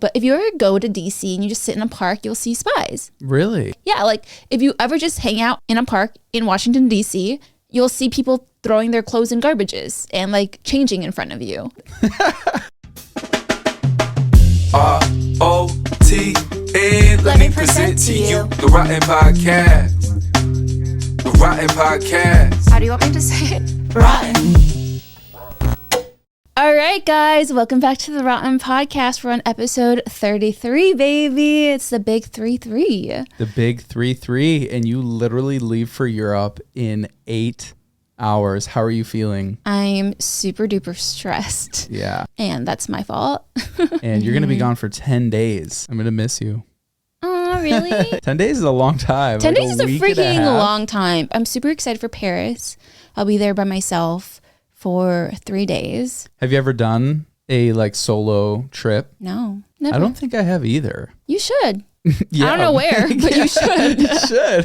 But if you ever go to DC and you just sit in a park, you'll see spies. Really? Yeah, like if you ever just hang out in a park in Washington, DC, you'll see people throwing their clothes in garbages and like changing in front of you. ROTN, let me present to you the Rotten Podcast. The Rotten Podcast. How do you want me to say it? Rotten. All right, guys, welcome back to the Rotten Podcast. We're on episode 33, baby. It's the big 3-3. The big 3-3, and you literally leave for Europe in 8 hours. How are you feeling? I'm super duper stressed. Yeah. And that's my fault. And you're going to be gone for 10 days. I'm going to miss you. Oh, really? 10 days is a long time. 10 days is a week and freaking half. long time. I'm super excited for Paris. I'll be there by myself for 3 days. Have you ever done a like solo trip? No, never. I don't think I have either. You should. Yeah, I don't know where, but you should. You should.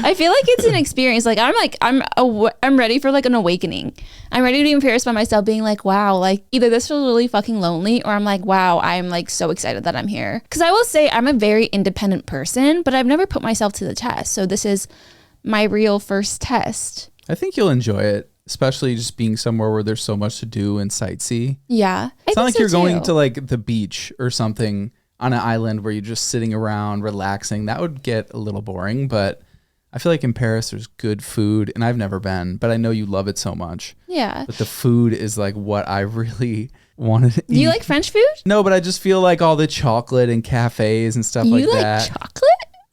I feel like it's an experience. I'm ready for like an awakening. I'm ready to be in Paris by myself, being like, wow, like either this feels really fucking lonely, or I'm like, wow, I'm like so excited that I'm here. Because I will say I'm a very independent person, but I've never put myself to the test. So this is my real first test. I think you'll enjoy it, especially just being somewhere where there's so much to do and sightsee. Yeah, It's not like you're going to like the beach or something on an island where you're just sitting around relaxing. That would get a little boring, but I feel like in Paris there's good food, and I've never been, but I know you love it so much. Yeah. But the food is like what I really wanted to eat. Do you like French food? No, but I just feel like all the chocolate and cafes and stuff like that. You like chocolate?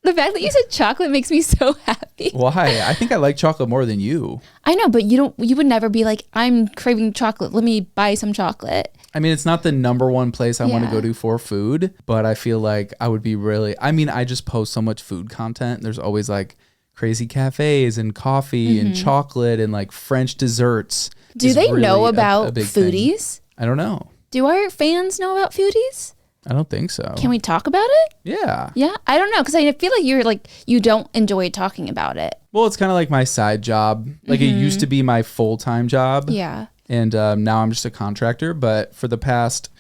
The fact that you said chocolate makes me so happy. Why? I think I like chocolate more than you. I know, but you would never be like, I'm craving chocolate. Let me buy some chocolate. I mean, it's not the number one place I want to Yeah. go to for food, but I feel like I would be really, I mean, I just post so much food content. There's always like crazy cafes and coffee and chocolate and like French desserts. Do is they really know a about big thing. foodies? I don't know. Do our fans know about foodies? I don't think so. Can we talk about it? Yeah. Yeah, I don't know, because I feel like you don't enjoy talking about it. Well, it's kind of like my side job. Like it used to be my full-time job. Yeah. And now I'm just a contractor. But for the past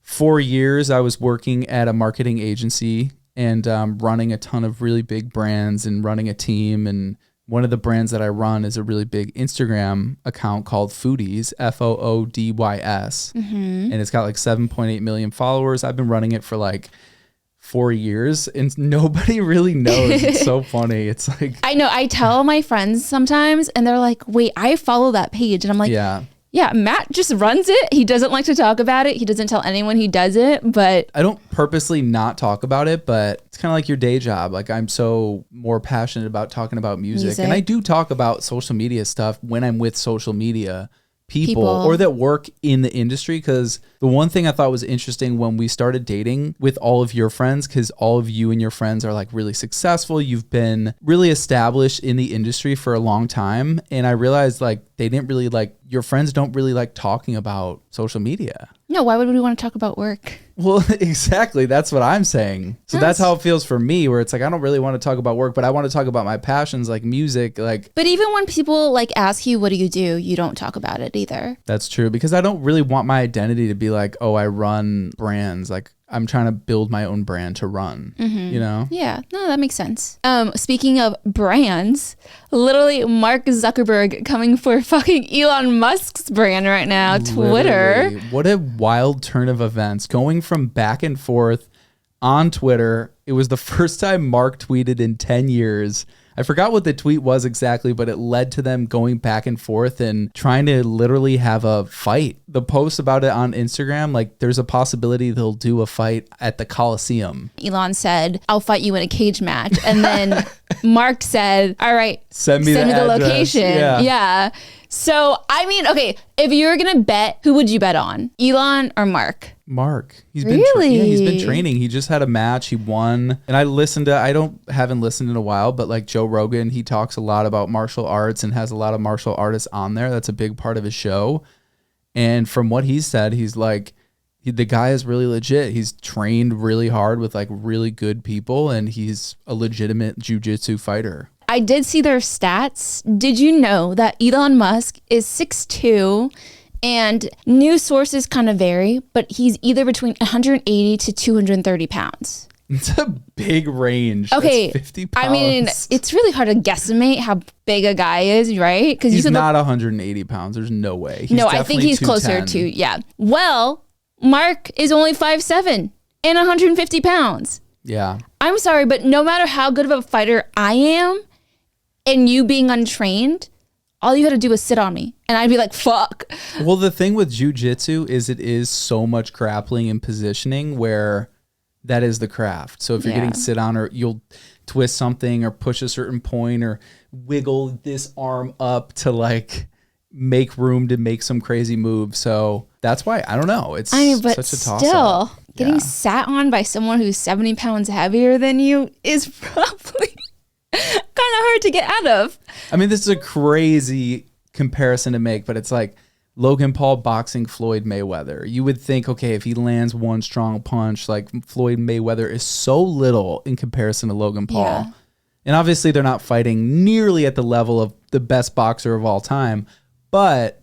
4 years, I was working at a marketing agency and running a ton of really big brands and running a team. And one of the brands that I run is a really big Instagram account called Foodies, Foodys. And it's got like 7.8 million followers. I've been running it for like 4 years and nobody really knows. It's so funny. It's like, I know. I tell my friends sometimes and they're like, wait, I follow that page. And I'm like, yeah, Matt just runs it. He doesn't like to talk about it. He doesn't tell anyone he does it, but I don't purposely not talk about it, but it's kind of like your day job. Like I'm so more passionate about talking about music. And I do talk about social media stuff when I'm with social media people or that work in the industry. Because the one thing I thought was interesting when we started dating with all of your friends, because all of you and your friends are like really successful. You've been really established in the industry for a long time. And I realized like they didn't really like, your friends don't really like talking about social media. no, why would we want to talk about work? Well, exactly. That's what I'm saying. So that's how it feels for me, where it's like, I don't really want to talk about work, but I want to talk about my passions like music. Like, But even when people like ask you, what do? You don't talk about it either. that's true, because I don't really want my identity to be like, oh, I run brands. Like I'm trying to build my own brand to run, you know? Yeah, no, that makes sense. Speaking of brands, literally Mark Zuckerberg coming for fucking Elon Musk's brand right now, Twitter. Literally. What a wild turn of events. Going from back and forth on Twitter. It was the first time Mark tweeted in 10 years. I forgot what the tweet was exactly, but it led to them going back and forth and trying to literally have a fight. The post about it on Instagram, like there's a possibility they'll do a fight at the Coliseum. Elon said, I'll fight you in a cage match. And then Mark said, all right, Send me the address. location. Yeah. So, I mean, okay, if you were going to bet, who would you bet on? Elon or Mark? Mark. He's Really? he's been training. He just had a match. He won. And I haven't listened in a while, but like Joe Rogan, he talks a lot about martial arts and has a lot of martial artists on there. That's a big part of his show. And from what he said, he's like, the guy is really legit. He's trained really hard with like really good people, and he's a legitimate jiu-jitsu fighter. I did see their stats. Did you know that Elon Musk is 6'2" And news sources kind of vary, but he's either between 180 to 230 pounds. It's a big range. Okay. That's 50 pounds. I mean, it's really hard to guesstimate how big a guy is, right? Because he's not 180 pounds. There's no way. No, I think he's closer to, yeah. Well, Mark is only 5'7" and 150 pounds. Yeah. I'm sorry, but no matter how good of a fighter I am, and you being untrained, all you had to do was sit on me. And I'd be like, fuck. Well, the thing with jiu-jitsu is it is so much grappling and positioning where that is the craft. So if you're getting sit on, or you'll twist something or push a certain point or wiggle this arm up to like make room to make some crazy move. So that's why, I don't know. It's but such a toss-up. Still, getting sat on by someone who's 70 pounds heavier than you is probably kind of hard to get out of. I mean, this is a crazy comparison to make, but it's like Logan Paul boxing Floyd Mayweather. You would think, okay, if he lands one strong punch, like Floyd Mayweather is so little in comparison to Logan Paul. Yeah. And obviously they're not fighting nearly at the level of the best boxer of all time. But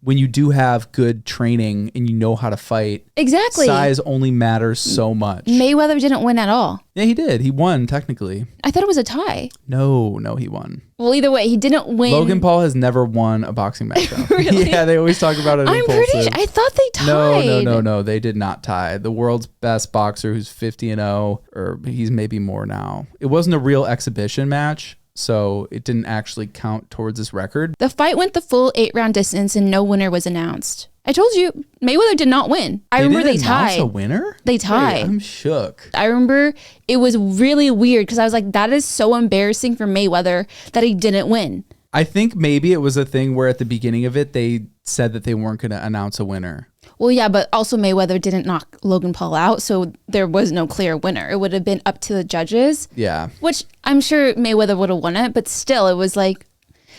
when you do have good training and you know how to fight, exactly, size only matters so much. Mayweather didn't win at all. Yeah, he did. He won technically. I thought it was a tie. No, he won. Well, either way, he didn't win. Logan Paul has never won a boxing match. Really? Yeah, they always talk about it. I'm pretty sure. I thought they tied. No. They did not tie. The world's best boxer, who's 50-0, or he's maybe more now. It wasn't a real exhibition match, so it didn't actually count towards this record. The fight went the full 8-round distance and no winner was announced. I told you, Mayweather did not win. I remember they tied. A winner? They tied. Wait, I'm shook. I remember it was really weird because I was like, that is so embarrassing for Mayweather that he didn't win. I think maybe it was a thing where at the beginning of it, they said that they weren't going to announce a winner. Well, yeah, but also Mayweather didn't knock Logan Paul out, so there was no clear winner. It would have been up to the judges. Yeah. Which I'm sure Mayweather would have won it, but still, it was like...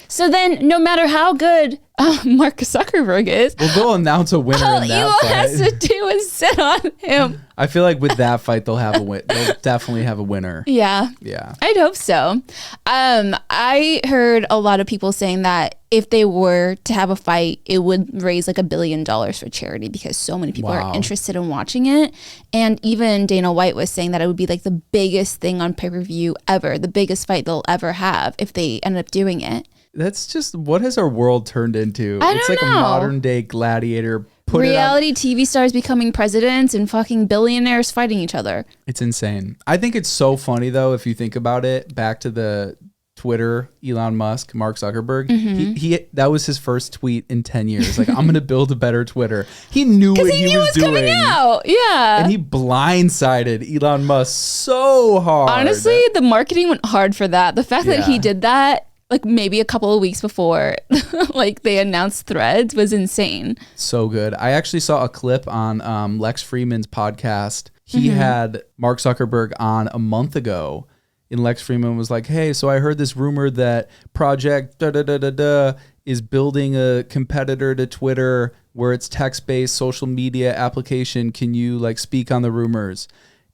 So then, no matter how good Mark Zuckerberg is... Well, they'll announce a winner in that Elon fight. has to do is sit on him. I feel like with that fight, they'll have a win. They'll definitely have a winner. Yeah. Yeah. I'd hope so. I heard a lot of people saying that if they were to have a fight, it would raise like $1 billion for charity because so many people are interested in watching it. And even Dana White was saying that it would be like the biggest thing on pay-per-view ever, the biggest fight they'll ever have if they end up doing it. That's just, what has our world turned into? It's like a modern day gladiator. Reality TV stars becoming presidents and fucking billionaires fighting each other. It's insane. I think it's so funny though, if you think about it, back to the Twitter, Elon Musk, Mark Zuckerberg, he that was his first tweet in 10 years. Like, I'm going to build a better Twitter. He knew what he was doing. Coming out. Yeah. And he blindsided Elon Musk so hard. Honestly, the marketing went hard for that. The fact that he did that, like maybe a couple of weeks before like they announced Threads, was insane. So good. I actually saw a clip on Lex Fridman's podcast. He had Mark Zuckerberg on a month ago, and Lex Fridman was like, hey, so I heard this rumor that Project is building a competitor to Twitter where it's text-based social media application. Can you like speak on the rumors?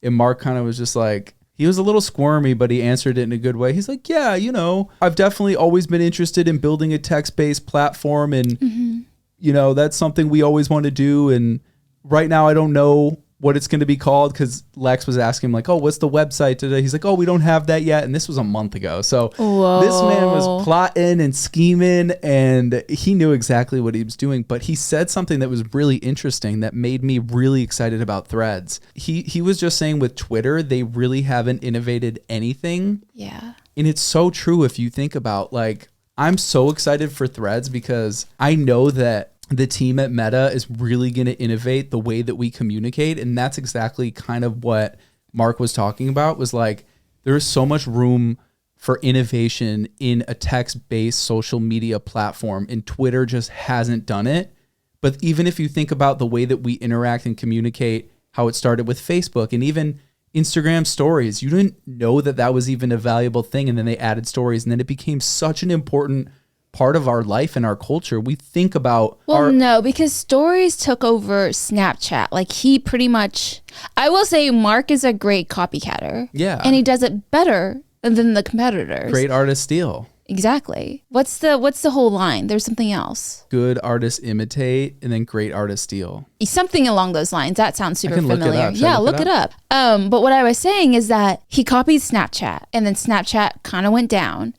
And Mark kind of was just like, he was a little squirmy, but he answered it in a good way. He's like, yeah, you know, I've definitely always been interested in building a text-based platform. And, you know, that's something we always want to do. And right now I don't know what it's going to be called because Lex was asking him like, oh, what's the website today? He's like, oh, we don't have that yet. And this was a month ago. So This man was plotting and scheming and he knew exactly what he was doing. But he said something that was really interesting that made me really excited about Threads. He was just saying with Twitter, they really haven't innovated anything. Yeah. And it's so true if you think about, like, I'm so excited for Threads because I know that the team at Meta is really going to innovate the way that we communicate. And that's exactly kind of what Mark was talking about, was like, there's so much room for innovation in a text-based social media platform, and Twitter just hasn't done it. But even if you think about the way that we interact and communicate, how it started with Facebook and even Instagram stories, you didn't know that that was even a valuable thing. And then they added stories, and then it became such an important part of our life and our culture. We think about no, because stories took over Snapchat. Like, he pretty much, I will say Mark is a great copycatter. Yeah. And he does it better than the competitors. Great artist steal. Exactly. What's the whole line? There's something else. Good artists imitate, and then great artists steal. Something along those lines. That sounds super familiar. Yeah, look it up. But what I was saying is that he copied Snapchat, and then Snapchat kind of went down,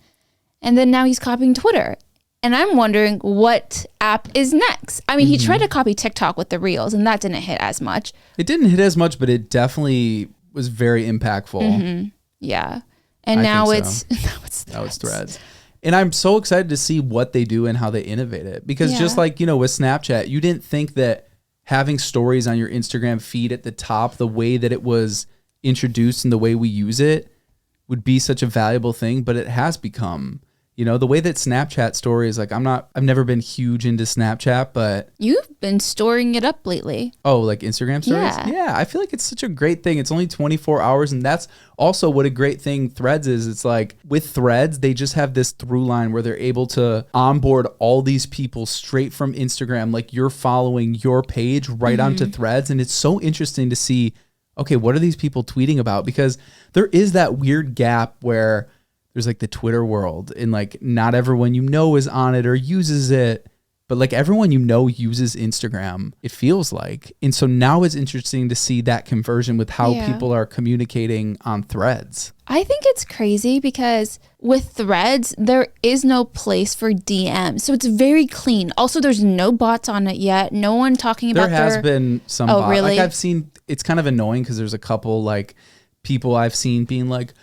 and then now he's copying Twitter. And I'm wondering what app is next. I mean, he tried to copy TikTok with the Reels, and that didn't hit as much. It didn't hit as much, but it definitely was very impactful. Yeah. And now it's now it's Threads. And I'm so excited to see what they do and how they innovate it. Because just like, with Snapchat, you didn't think that having stories on your Instagram feed at the top, the way that it was introduced and the way we use it would be such a valuable thing, but it has become. The way that Snapchat stories, like I've never been huge into Snapchat, but you've been storing it up lately. Oh, like Instagram stories? Yeah, I feel like it's such a great thing. It's only 24 hours, and that's also what a great thing Threads is. It's like with Threads, they just have this through line where they're able to onboard all these people straight from Instagram, like you're following your page right onto Threads, and it's so interesting to see, okay, what are these people tweeting about? Because there is that weird gap where there's like the Twitter world, and like not everyone is on it or uses it, but like everyone uses Instagram, it feels like. And so now it's interesting to see that conversion with how people are communicating on Threads. I think it's crazy because with Threads, there is no place for DMs. So it's very clean. Also, there's no bots on it yet. No one talking about There has been some bots. Really? Like I've seen, it's kind of annoying because there's a couple like people I've seen being like,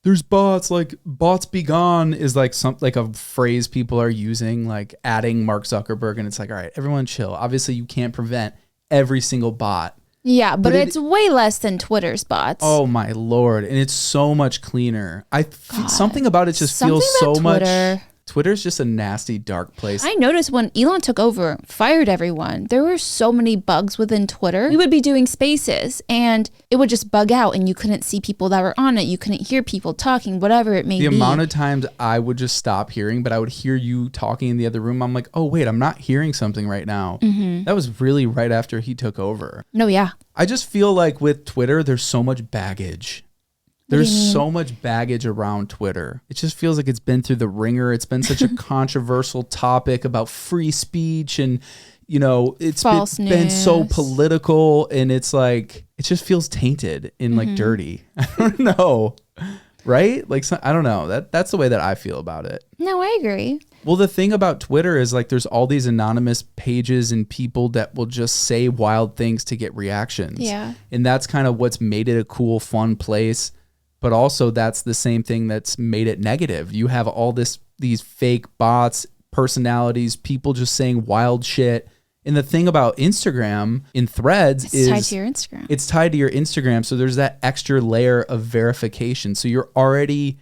there's bots, like bots be gone is like a phrase people are using, like adding Mark Zuckerberg, and it's like, all right, everyone chill. Obviously you can't prevent every single bot. Yeah, but it's way less than Twitter's bots. Oh my Lord. And it's so much cleaner. Something about it just feels so much. Twitter's just a nasty, dark place. I noticed when Elon took over, fired everyone, there were so many bugs within Twitter. We would be doing spaces and it would just bug out and you couldn't see people that were on it. You couldn't hear people talking, whatever it may be. The amount of times I would just stop hearing, but I would hear you talking in the other room. I'm like, oh, wait, I'm not hearing something right now. That was really right after he took over. No, yeah. I just feel like with Twitter, there's so much baggage. There's so much baggage around Twitter. It just feels like it's been through the ringer. It's been such a controversial topip about free speech, and it's been so political, and it's like it just feels tainted and like dirty. I don't know, right? Like I don't know. That's the way that I feel about it. No, I agree. Well, the thing about Twitter is like there's all these anonymous pages and people that will just say wild things to get reactions. Yeah, and that's kind of what's made it a cool, fun place. But also that's the same thing that's made it negative. You have all these fake bots, personalities, people just saying wild shit. And the thing about Instagram in Threads is tied to your Instagram. It's tied to your Instagram. So there's that extra layer of verification. So you're already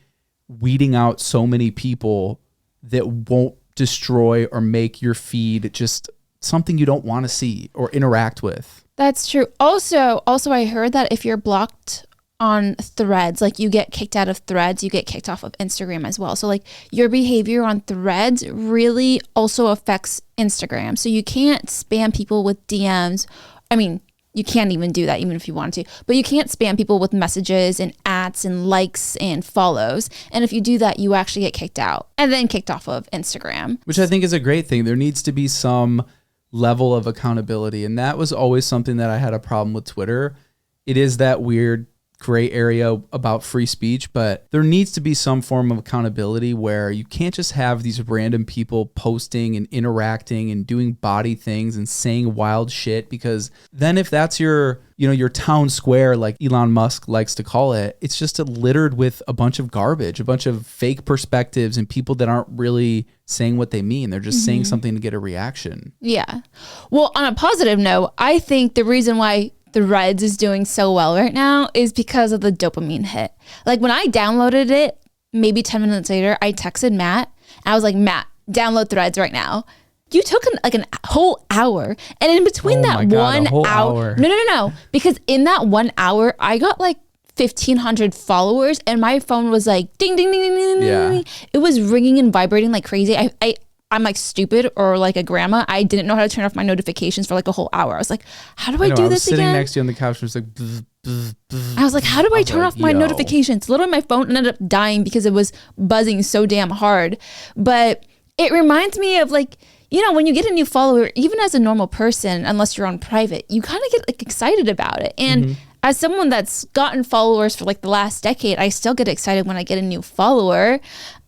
weeding out so many people that won't destroy or make your feed just something you don't want to see or interact with. That's true. Also I heard that if you're blocked on Threads, like you get kicked out of Threads, you get kicked off of Instagram as well. So like your behavior on Threads really also affects Instagram. So you can't spam people with DMs. I mean, you can't even do that even if you wanted to, but you can't spam people with messages and ats and likes and follows. And if you do that, you actually get kicked out and then kicked off of Instagram. Which I think is a great thing. There needs to be some level of accountability. And that was always something that I had a problem with Twitter. It is that weird gray area about free speech, but there needs to be some form of accountability where you can't just have these random people posting and interacting and doing body things and saying wild shit, because then if that's your town square, like Elon Musk likes to call it, it's just littered with a bunch of garbage, a bunch of fake perspectives and people that aren't really saying what they mean. They're just saying something to get a reaction. Yeah. Well, on a positive note, I think the reason why Threads is doing so well right now is because of the dopamine hit. Like when I downloaded it, maybe 10 minutes later, I texted Matt. I was like, Matt, download Threads right now. You took a whole hour. And in between that 1 hour. No. Because in that 1 hour, I got like 1,500 followers and my phone was like ding, ding, ding, ding, ding, ding. It was ringing and vibrating like crazy. I'm like stupid or like a grandma. I didn't know how to turn off my notifications for like a whole hour. I was like, how do I do this again? I was sitting next to you on the couch and was like, bzz, I was like, how do I turn off my yo. notifications? Literally, my phone ended up dying because it was buzzing so damn hard. But it reminds me of like, you know, when you get a new follower, even as a normal person, unless you're on private, you kind of get like excited about it. And as someone that's gotten followers for like the last decade, I still get excited when I get a new follower.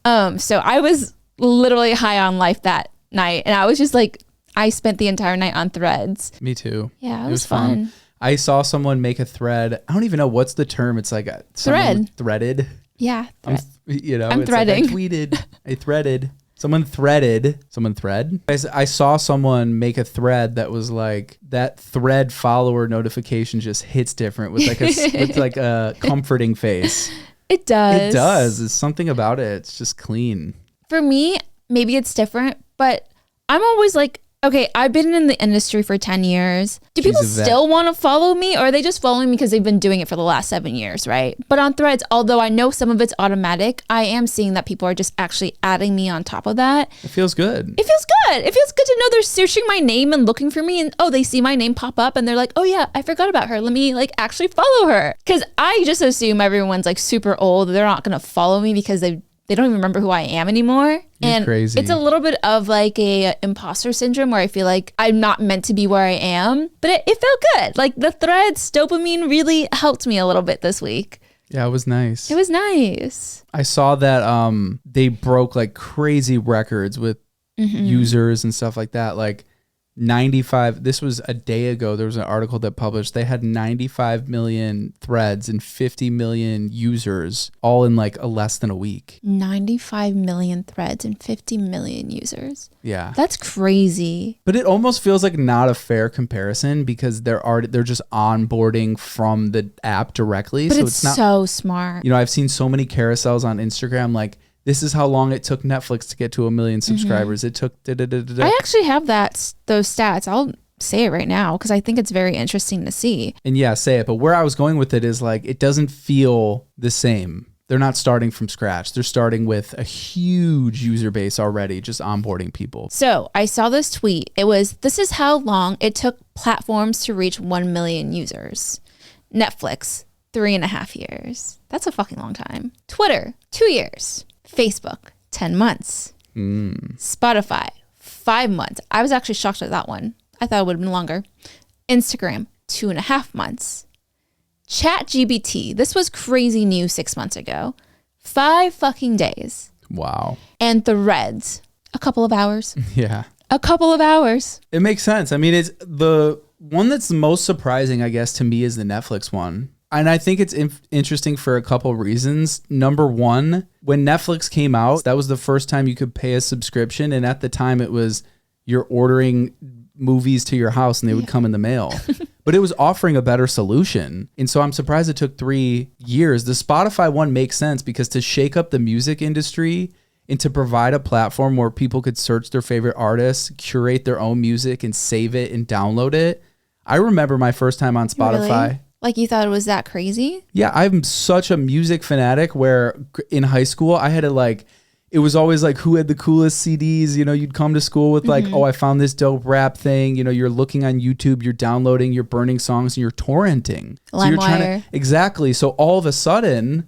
So I was literally high on life that night. And I was just like, I spent the entire night on Threads. Me too. Yeah, it was fun. I saw someone make a thread. I don't even know what's the term. It's like Thread. Threaded. Yeah. I'm it's threading. Like I tweeted. I threaded. Someone thread. I saw someone make a thread that was like that thread follower notification just hits different with like a comforting face. It does. It does. It's something about it. It's just clean. For me, maybe it's different, but I'm always like, okay, I've been in the industry for 10 years. Do people still want to follow me, or are they just following me because they've been doing it for the last 7 years, right? But on Threads, although I know some of it's automatic, I am seeing that people are just actually adding me on top of that. It feels good. It feels good. It feels good to know they're searching my name and looking for me, and they see my name pop up and they're like, oh yeah, I forgot about her. Let me like actually follow her. Because I just assume everyone's like super old. They're not going to follow me because they don't even remember who I am anymore. You're crazy. It's a little bit of like a imposter syndrome where I feel like I'm not meant to be where I am, but it felt good. Like the Threads dopamine really helped me a little bit this week. Yeah, it was nice. It was nice. I saw that they broke like crazy records with users and stuff like that. Like 95, this was a day ago, there was an article that published, they had 95 million threads and 50 million users all in like less than a week. 95 million threads and 50 million users. Yeah. That's crazy. But it almost feels like not a fair comparison because they're just onboarding from the app directly. But so it's not so smart. You know, I've seen so many carousels on Instagram like, this is how long it took Netflix to get to 1 million subscribers. It took I actually have those stats. I'll say it right now because I think it's very interesting to see. And yeah, say it. But where I was going with it is like, it doesn't feel the same. They're not starting from scratch. They're starting with a huge user base already, just onboarding people. So I saw this tweet. This is how long it took platforms to reach 1 million users. Netflix, 3.5 years. That's a fucking long time. Twitter, 2 years. Facebook, 10 months. Spotify, 5 months. I was actually shocked at that one. I thought it would have been longer. Instagram, 2.5 months. ChatGPT, this was crazy news 6 months ago. 5 fucking days. Wow. And Threads, a couple of hours. Yeah. A couple of hours. It makes sense. I mean, it's the one that's the most surprising, I guess, to me is the Netflix one. And I think it's interesting for a couple reasons. Number one, when Netflix came out, that was the first time you could pay a subscription. And at the time it was you're ordering movies to your house and they would come in the mail. But it was offering a better solution. And so I'm surprised it took 3 years. The Spotify one makes sense because to shake up the music industry and to provide a platform where people could search their favorite artists, curate their own music and save it and download it. I remember my first time on Spotify. Really? Like you thought it was that crazy? Yeah, I'm such a music fanatic where in high school I had to like, it was always like who had the coolest CDs, you know, you'd come to school with like, oh, I found this dope rap thing. You know, you're looking on YouTube, you're downloading, you're burning songs and you're torrenting. So you're trying to, exactly. So all of a sudden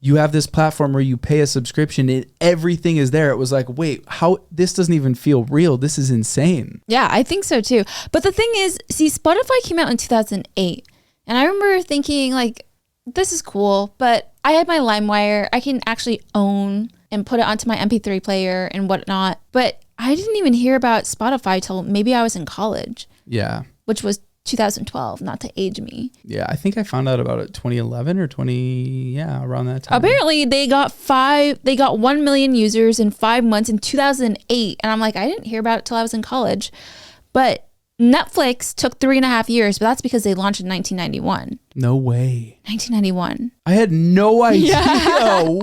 you have this platform where you pay a subscription and everything is there. It was like, wait, how, this doesn't even feel real. This is insane. Yeah, I think so too. But the thing is, see, Spotify came out in 2008. And I remember thinking like, this is cool, but I had my LimeWire. I can actually own and put it onto my MP3 player and whatnot. But I didn't even hear about Spotify till maybe I was in college. Yeah. Which was 2012, not to age me. Yeah, I think I found out about it 2011 or around that time. Apparently they got 1 million users in 5 months in 2008. And I'm like, I didn't hear about it till I was in college. But Netflix took 3.5 years, but that's because they launched in 1991. No way. 1991. I had no idea. Yeah.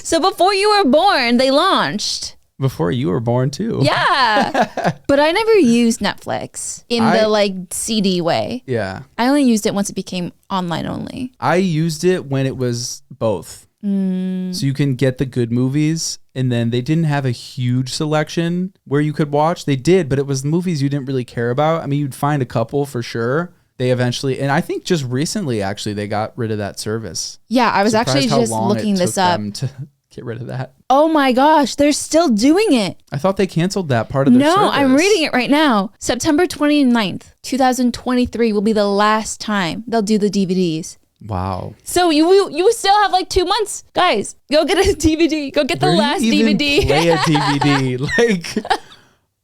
So before you were born, they launched. Before you were born too. Yeah. But I never used Netflix in the like CD way. Yeah. I only used it once it became online only. I used it when it was both. So you can get the good movies, and then they didn't have a huge selection where you could watch. They did, but it was movies you didn't really care about. I mean, you'd find a couple for sure, they eventually, and I think just recently, actually, they got rid of that service. Yeah, I was Surprised actually how just long looking it this took up. them to get rid of that. Oh my gosh, they're still doing it. I thought they canceled that part of their service. No, I'm reading it right now. September 29th, 2023 will be the last time they'll do the DVDs. Wow. So you still have like 2 months. Guys, go get a DVD. Go get the last DVD. Play a DVD. Like,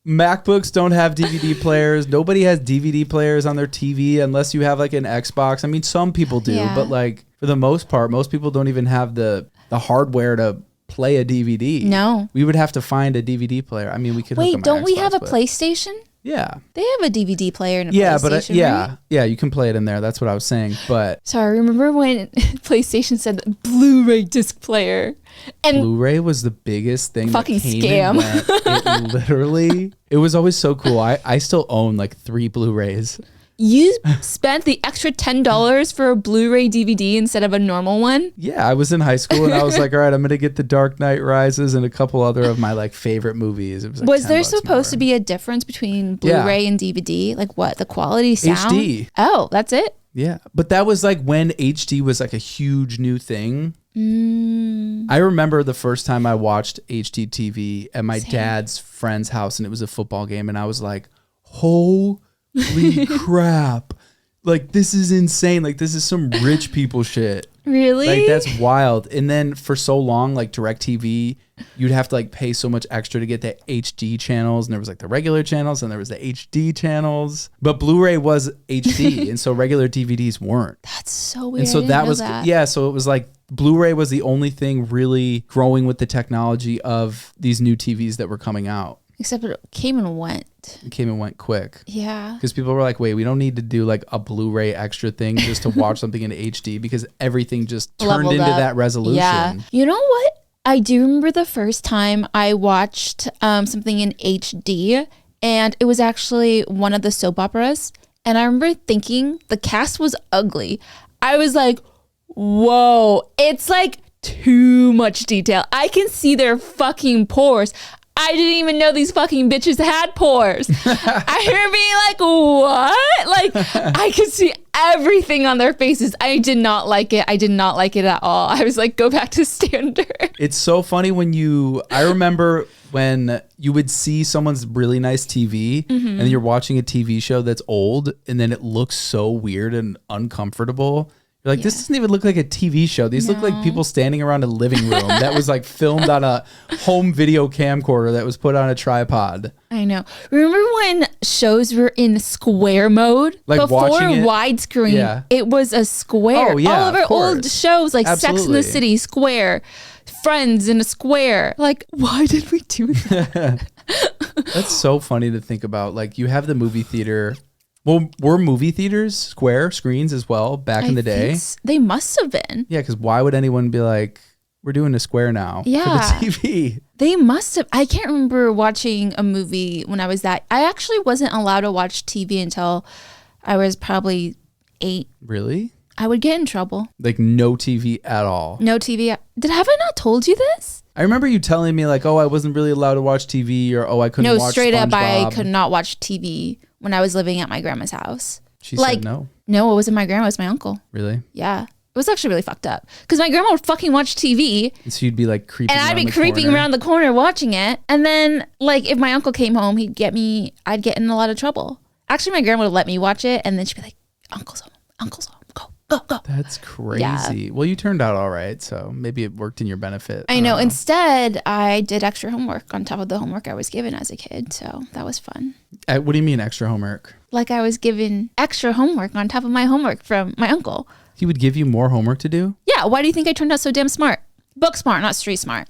MacBooks don't have DVD players. Nobody has DVD players on their TV unless you have like an Xbox. I mean, some people do, but like for the most part, most people don't even have the hardware to play a DVD. No. We would have to find a DVD player. I mean, we could hook Wait, them don't we Xbox, have a but- PlayStation? Yeah. They have a DVD player and a Yeah, PlayStation, but yeah, right? yeah, you can play it in there. That's what I was saying. But Sorry, remember when PlayStation said Blu-ray disc player? And Blu-ray was the biggest thing. Fucking that came scam. And went. It literally, it was always so cool. I still own like 3 Blu-rays. you spent the extra $10 for a Blu-ray DVD instead of a normal one? Yeah, I was in high school and I was like, all right, I'm gonna get The Dark Knight Rises and a couple other of my like favorite movies. It was, like Was there $10 supposed more. to be a difference between Blu-ray and DVD? Like what? The quality sound? HD. Oh, that's it? Yeah, but that was like when HD was like a huge new thing. I remember the first time I watched HD TV at my dad's friend's house, and it was a football game, and I was like, holy crap. Like, this is insane. Like, this is some rich people shit. Really? Like, that's wild. And then for so long, like DirecTV, you'd have to like pay so much extra to get the HD channels, and there was like the regular channels and there was the HD channels. But Blu-ray was HD, and so regular DVDs weren't. That's so weird. And so I didn't that know was that. yeah, so it was like Blu-ray was the only thing really growing with the technology of these new TVs that were coming out. Except it came and went. It came and went quick. Yeah. Because people were like, wait, we don't need to do like a Blu-ray extra thing just to watch something in HD, because everything just turned Leveled into up. that resolution. Yeah. You know what? I do remember the first time I watched something in HD, and it was actually one of the soap operas. And I remember thinking the cast was ugly. I was like, whoa, it's like too much detail. I can see their fucking pores. I didn't even know these fucking bitches had pores. I remember being like, what? Like, I could see everything on their faces. I did not like it. I did not like it at all. I was like, go back to standard. It's so funny when I remember when you would see someone's really nice TV and you're watching a TV show that's old and then it looks so weird and uncomfortable. You're like, this doesn't even look like a TV show. These look like people standing around a living room that was like filmed on a home video camcorder that was put on a tripod. I know. Remember when shows were in square mode? Like before watching it? widescreen, Yeah. it was a square. Oh, yeah, all of our of old course. shows like Sex and the Absolutely. City, square. Friends in a square. Like, why did we do that? That's so funny to think about. Like, you have the movie theater. Well, were movie theaters square screens as well back in the day? They must have been. Yeah, because why would anyone be like, we're doing a square now Yeah. for the TV? They must have. I can't remember watching a movie when I was that. I actually wasn't allowed to watch TV until I was probably 8. Really? I would get in trouble. Like no TV at all? No TV. Have I not told you this? I remember you telling me like, oh, I wasn't really allowed to watch TV, or oh, I couldn't No, watch straight up, I SpongeBob. could not watch TV when I was living at my grandma's house. She like, said no. No, it wasn't my grandma. It was my uncle. Really? Yeah. It was actually really fucked up because my grandma would fucking watch TV And so you'd be like creeping and I'd be around the creeping corner. around the corner watching it. And then, like, if my uncle came home, I'd get in a lot of trouble. Actually, my grandma would let me watch it and then she'd be like, Uncle's home. Uncle's home. Go. That's crazy. Yeah. Well, you turned out all right, so maybe it worked in your benefit. I know. Instead, I did extra homework on top of the homework I was given as a kid. So that was fun. What do you mean extra homework? Like I was given extra homework on top of my homework from my uncle. He would give you more homework to do? Yeah. Why do you think I turned out so damn smart? Book smart, not street smart.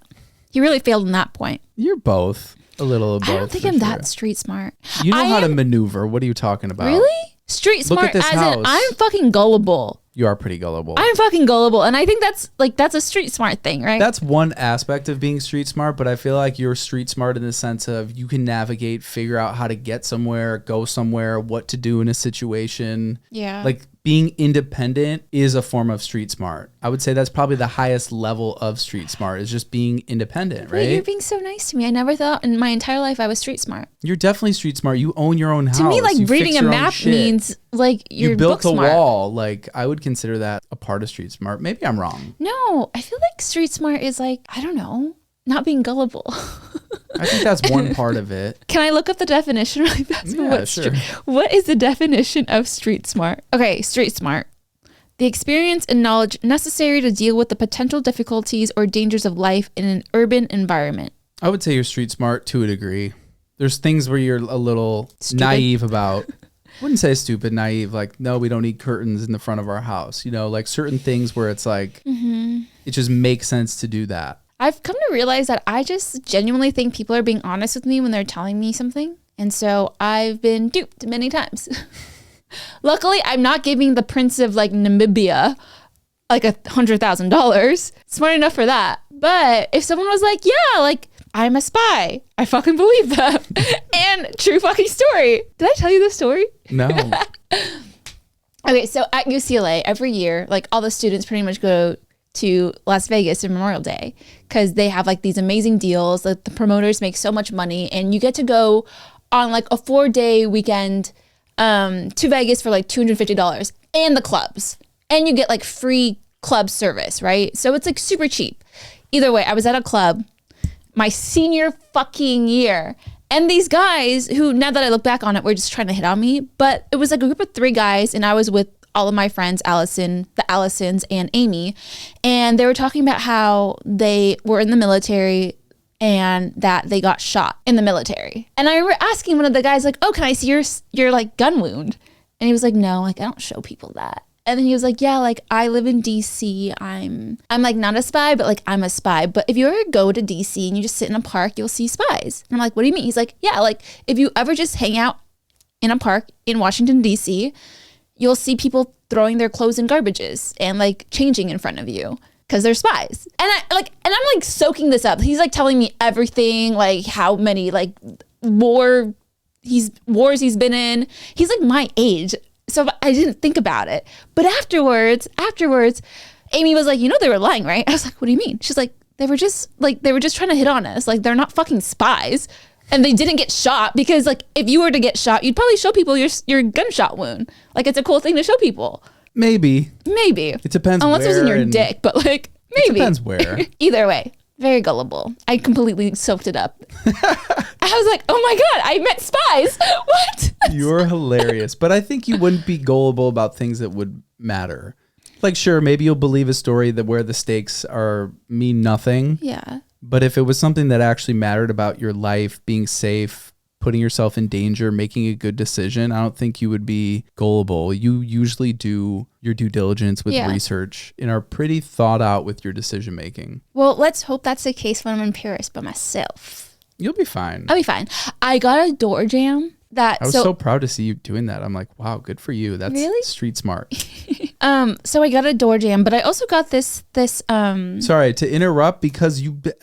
He really failed in that point. You're both. A little of both. I don't think for I'm sure. that street smart. You know I how to am- maneuver. What are you talking about? Really? Street Look smart at this as in house. I'm fucking gullible. You are pretty gullible. I'm fucking gullible. And I think that's a street smart thing, right? That's one aspect of being street smart, but I feel like you're street smart in the sense of you can navigate, figure out how to get somewhere, go somewhere, what to do in a situation. Yeah. Like being independent is a form of street smart. I would say that's probably the highest level of street smart, is just being independent, right? You're being so nice to me. I never thought in my entire life I was street smart. You're definitely street smart. You own your own house. To me, like, you reading a map means like you're you built book a smart. wall. Like, I would consider that a part of street smart. Maybe I'm wrong. No, I feel like street smart is like, I don't know, not being gullible. I think that's one part of it. Can I look up the definition really fast? Yeah, sure. What is the definition of street smart? Okay, street smart. The experience and knowledge necessary to deal with the potential difficulties or dangers of life in an urban environment. I would say you're street smart to a degree. There's things where you're a little naive about. I wouldn't say stupid, naive. Like, no, we don't need curtains in the front of our house. You know, like certain things where it's like, it just makes sense to do that. I've come to realize that I just genuinely think people are being honest with me when they're telling me something. And so I've been duped many times. Luckily, I'm not giving the Prince of like Namibia like $100,000. Smart enough for that. But if someone was like, yeah, like I'm a spy, I fucking believe them. And true fucking story. Did I tell you the story? No. Okay, so at UCLA, every year, like all the students pretty much go to Las Vegas for Memorial Day because they have like these amazing deals. Like the promoters make so much money, and you get to go on like a 4-day weekend to Vegas for like $250 and the clubs, and you get like free club service, right? So it's like super cheap. Either way, I was at a club my senior fucking year, and these guys who, now that I look back on it, were just trying to hit on me, but it was like a group of 3 guys, and I was with all of my friends, Allison, the Allisons, and Amy. And they were talking about how they were in the military and that they got shot in the military. And I remember asking one of the guys, like, oh, can I see your like gun wound? And he was like, no, like I don't show people that. And then he was like, yeah, like I live in DC. I'm like not a spy, but like I'm a spy. But if you ever go to DC and you just sit in a park, you'll see spies. And I'm like, what do you mean? He's like, yeah, like if you ever just hang out in a park in Washington, DC, you'll see people throwing their clothes in garbages and like changing in front of you because they're spies. And I'm like soaking this up. He's like telling me everything, like how many like wars he's been in. He's like my age. So I didn't think about it. But afterwards, Amy was like, you know, they were lying, right? I was like, what do you mean? She's like, they were just trying to hit on us. Like they're not fucking spies. And they didn't get shot because, like, if you were to get shot, you'd probably show people your gunshot wound. Like, it's a cool thing to show people. Maybe. It depends unless where. Unless it was in your dick, but, like, maybe. It depends where. Either way, very gullible. I completely soaked it up. I was like, oh my God, I met spies. What? You're hilarious. But I think you wouldn't be gullible about things that would matter. Like, sure, maybe you'll believe a story that where the stakes mean nothing. Yeah. But if it was something that actually mattered about your life, being safe, putting yourself in danger, making a good decision, I don't think you would be gullible. You usually do your due diligence with research and are pretty thought out with your decision making. Well, let's hope that's the case when I'm in Paris by myself. You'll be fine. I'll be fine. I got a door jam. I was so proud to see you doing that. I'm like, wow, good for you. That's really street smart. So I got a door jam, but I also got this Sorry to interrupt because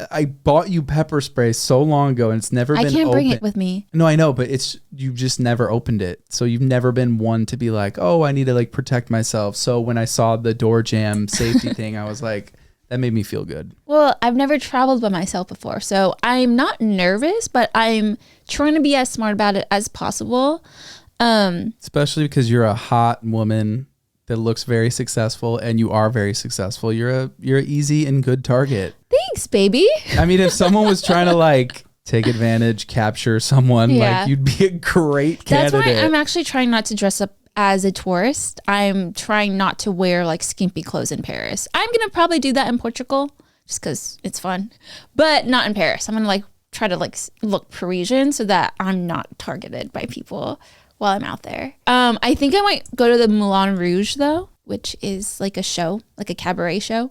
I bought you pepper spray so long ago and it's never been opened. I can't bring it with me. No, I know, but you just never opened it. So you've never been one to be like, oh, I need to like protect myself. So when I saw the door jam safety thing, I was like, that made me feel good. Well, I've never traveled by myself before, so I'm not nervous, but I'm trying to be as smart about it as possible. Especially because you're a hot woman that looks very successful, and you are very successful. You're an easy and good target. Thanks, baby. I mean, if someone was trying to like take advantage, capture someone, like you'd be a great candidate. That's why I'm actually trying not to dress up as a tourist. I'm trying not to wear like skimpy clothes in Paris. I'm going to probably do that in Portugal just because it's fun, but not in Paris. I'm going to like try to like look Parisian so that I'm not targeted by people while I'm out there. I think I might go to the Moulin Rouge though, which is like a show, like a cabaret show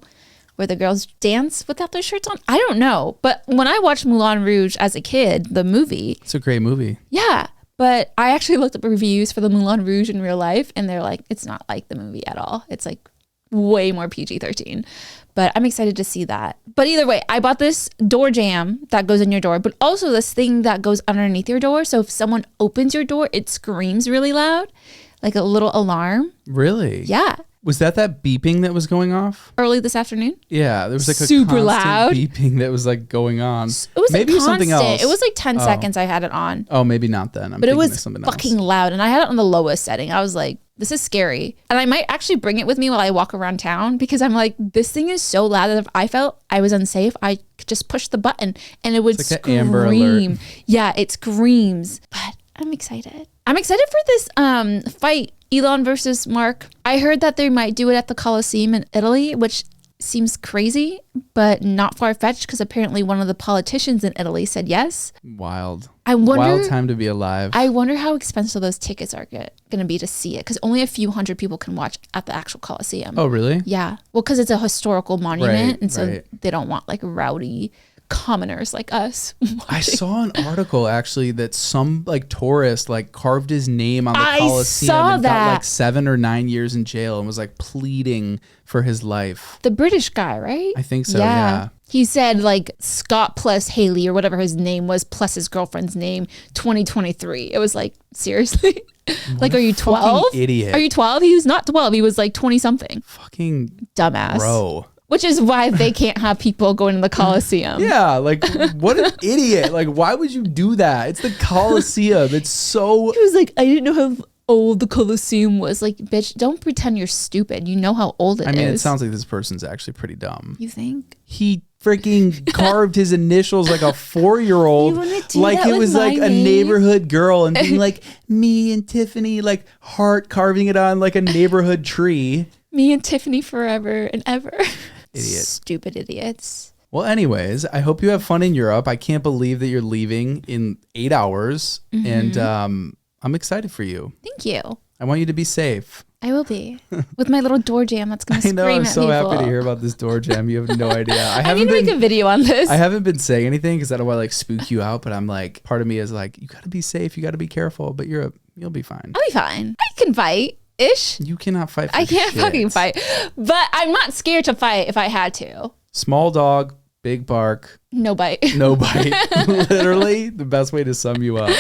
where the girls dance without their shirts on. I don't know. But when I watched Moulin Rouge as a kid, the movie. It's a great movie. Yeah. But I actually looked up reviews for the Moulin Rouge in real life, and they're like, it's not like the movie at all. It's like way more PG-13. But I'm excited to see that. But either way, I bought this door jam that goes in your door, but also this thing that goes underneath your door. So if someone opens your door, it screams really loud. like a little alarm. Really? Yeah. Was that beeping that was going off? Early this afternoon? Yeah, there was like a super constant loud beeping that was like going on. It was maybe like something else. It was like 10 seconds I had it on. Oh, maybe not then. But it was fucking loud. And I had it on the lowest setting. I was like, this is scary. And I might actually bring it with me while I walk around town because I'm like, this thing is so loud that if I felt I was unsafe, I could just push the button and it would like an Amber Alert. Yeah, it screams. But I'm excited. I'm excited for this fight, Elon versus Mark. I heard that they might do it at the Colosseum in Italy, which seems crazy, but not far-fetched because apparently one of the politicians in Italy said yes. Wild. Wild time to be alive. I wonder how expensive those tickets are going to be to see it because only a few hundred people can watch at the actual Colosseum. Oh, really? Yeah. Well, because it's a historical monument, Right, and so right. they don't want like rowdy commoners like us. I saw an article actually that some like tourist like carved his name on the Colosseum and got like 7 or 9 years in jail and was like pleading for his life. The British guy, right? I think so, yeah. He said like Scott plus Haley or whatever his name was plus his girlfriend's name 2023. It was like, seriously? Like, are you 12? Idiot. Are you 12? He was not 12. He was like 20 something. Fucking dumbass. bro. Which is why they can't have people going to the Colosseum. Yeah, like what an idiot. Like, why would you do that? It's the Colosseum. It's so... He was like, I didn't know how old the Colosseum was. Like, bitch, don't pretend you're stupid. You know how old it is. I mean, it sounds like this person's actually pretty dumb. You think? He freaking carved his initials like a 4-year-old. Like it was like a neighborhood girl and being like, me and Tiffany, like heart carving it on like a neighborhood tree. Me and Tiffany forever and ever. Idiot. Stupid idiots. Well, anyways, I hope you have fun in Europe. I can't believe that you're leaving in 8 hours. Mm-hmm. And I'm excited for you. Thank you. I want you to be safe. I will be. With my little door jam that's going to scream at people. I'm so happy to hear about this door jam. You have no idea. I need to make a video on this. I haven't been saying anything because I don't want to like spook you out. But I'm like, part of me is like, you got to be safe. You got to be careful. But you'll be fine. I'll be fine. I can fight. Ish. You cannot fight for I can't shit. fucking fight. But I'm not scared to fight if I had to. Small dog, big bark. No bite. No bite. Literally the best way to sum you up.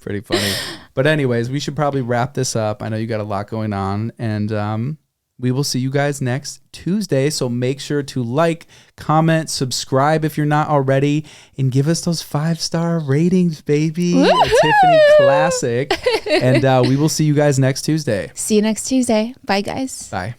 Pretty funny. But anyways, we should probably wrap this up. I know you got a lot going on. And we will see you guys next Tuesday. So make sure to like, comment, subscribe if you're not already, and give us those 5-star ratings, baby. A Tiffany classic. And we will see you guys next Tuesday. See you next Tuesday. Bye, guys. Bye.